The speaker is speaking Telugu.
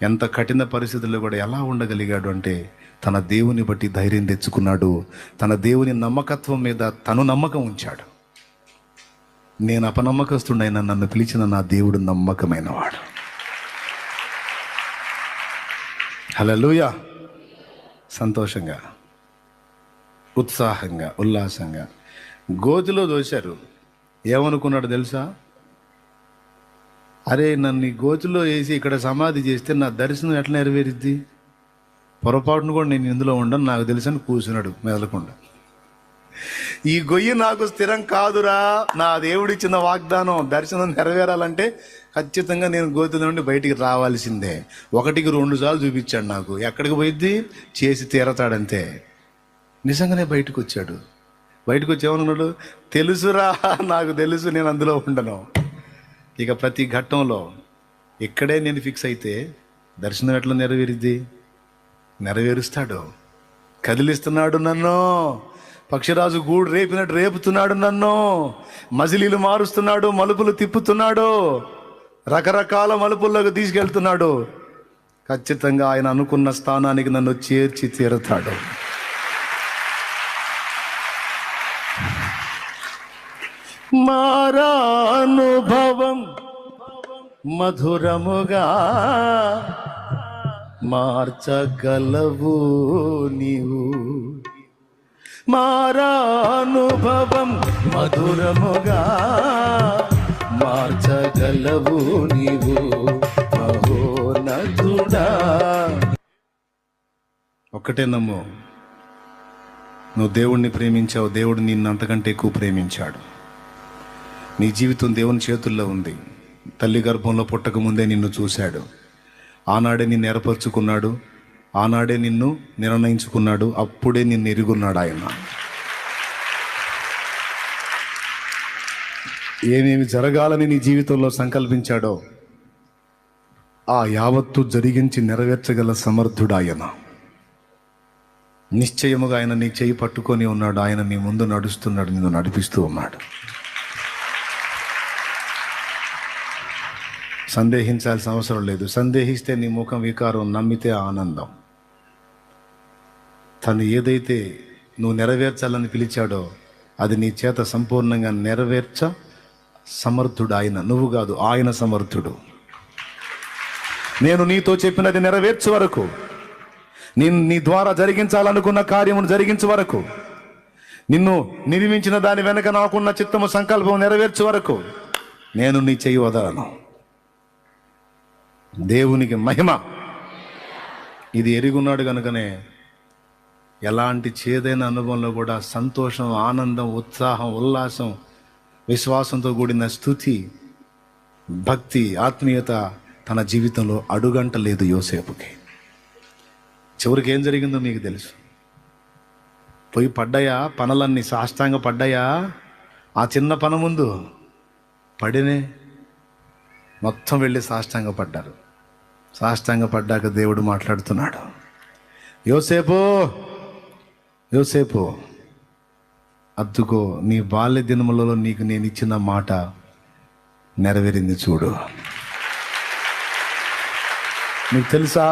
ఎంత కఠిన పరిస్థితుల్లో కూడా ఎలా ఉండగలిగాడు అంటే తన దేవుని బట్టి ధైర్యం తెచ్చుకున్నాడు. తన దేవుని నమ్మకత్వం మీద తను నమ్మకం ఉంచాడు. నేను అపనమ్మకస్తుడైనా నన్ను పిలిచిన నా దేవుడు నమ్మకమైనవాడు. హల్లెలూయా. సంతోషంగా, ఉత్సాహంగా, ఉల్లాసంగా గోతిలో దోశారు. ఏమనుకున్నాడు తెలుసా? అరే, నన్ను ఈ గోతిలో వేసి ఇక్కడ సమాధి చేస్తే నా దర్శనం ఎట్లా నెరవేరుద్ది? పొరపాటును కూడా నేను ఇందులో ఉండను, నాకు తెలుసని కూర్చున్నాడు మెదలకుండా. ఈ గొయ్యి నాకు స్థిరం కాదురా, నా దేవుడిచ్చిన వాగ్దానం దర్శనం నెరవేరాలంటే ఖచ్చితంగా నేను గోతి నుండి బయటికి రావాల్సిందే. 1-2 సార్లు చూపించాడు నాకు. ఎక్కడికి పోయిద్ది? చేసి తీరతాడంతే. నిజంగానే బయటకు వచ్చాడు. బయటకు వచ్చి ఏమన్నాడు? తెలుసురా, నాకు తెలుసు, నేను అందులో ఉండను. ఇక ప్రతి ఘట్టంలో ఇక్కడే నేను ఫిక్స్ అయితే దర్శనం ఎట్లా నెరవేరిద్ది? నెరవేరుస్తాడు. కదిలిస్తున్నాడు నన్ను. పక్షిరాజు గూడు రేపినట్టు రేపుతున్నాడు నన్ను. మజిలీలు మారుస్తున్నాడు, మలుపులు తిప్పుతున్నాడు, రకరకాల మలుపుల్లోకి తీసుకెళ్తున్నాడు. ఖచ్చితంగా ఆయన అనుకున్న స్థానానికి నన్ను చేర్చి తీరుతాడు. మారానుభవం మధురముగా మార్చగలవు నీవు. మారానుభవం మధురముగా మార్చగలవు నీవు మహోన్నతుడా. ఒక్కటే నమ్ము, నువ్వు దేవుణ్ణి ప్రేమించావు, దేవుడు నిన్ను అంతకంటే ఎక్కువ ప్రేమించాడు. నీ జీవితం దేవుని చేతుల్లో ఉంది. తల్లి గర్భంలో పుట్టక ముందే నిన్ను చూశాడు. ఆనాడే నిన్ను ఏర్పరచుకున్నాడు, ఆనాడే నిన్ను నిర్ణయించుకున్నాడు, అప్పుడే నిన్ను ఎరుగున్నాడు ఆయన. ఏమేమి జరగాలని నీ జీవితంలో సంకల్పించాడో ఆ యావత్తు జరిగించి నెరవేర్చగల సమర్థుడు ఆయన. నిశ్చయముగా ఆయన నీ చేయి పట్టుకొని ఉన్నాడు. ఆయన నీ ముందు నడుస్తున్నాడు, నిన్ను నడిపిస్తూ ఉన్నాడు. సందేహించాల్సిన అవసరం లేదు. సందేహిస్తే నీ ముఖం వికారం, నమ్మితే ఆనందం. తను ఏదైతే నువ్వు నెరవేర్చాలని పిలిచాడో అది నీ చేత సంపూర్ణంగా నెరవేర్చ సమర్థుడు ఆయన. నువ్వు కాదు, ఆయన సమర్థుడు. నేను నీతో చెప్పినది నెరవేర్చు వరకు, నేను నీ ద్వారా జరిగించాలనుకున్న కార్యమును జరిగించు వరకు, నిన్ను నిర్మించిన దాని వెనక నాకున్న చిత్తము సంకల్పం నెరవేర్చు వరకు నేను నీ చెయ్యి వదలను. దేవునికి మహిమ. ఇది ఎరుగున్నాడు కనుకనే ఎలాంటి చేదైన అనుభవంలో కూడా సంతోషం, ఆనందం, ఉత్సాహం, ఉల్లాసం, విశ్వాసంతో కూడిన స్తుతి, భక్తి, ఆత్మీయత తన జీవితంలో అడుగంట లేదు యోసేపుకి. చివరికి ఏం జరిగిందో మీకు తెలుసు. పోయి పడ్డాయా పనులన్నీ, సాష్టాంగ పడ్డాయా ఆ చిన్న పన ముందు పడినే మొత్తం వెళ్ళి సాష్టాంగ పడ్డారు. సాష్టాంగ పడ్డాక దేవుడు మాట్లాడుతున్నాడు, యోసేపు యోసేపు, అద్దుకో, నీ బాల్య దినములలో నీకు నేను ఇచ్చిన మాట నెరవేరింది చూడు. నీకు తెలుసా?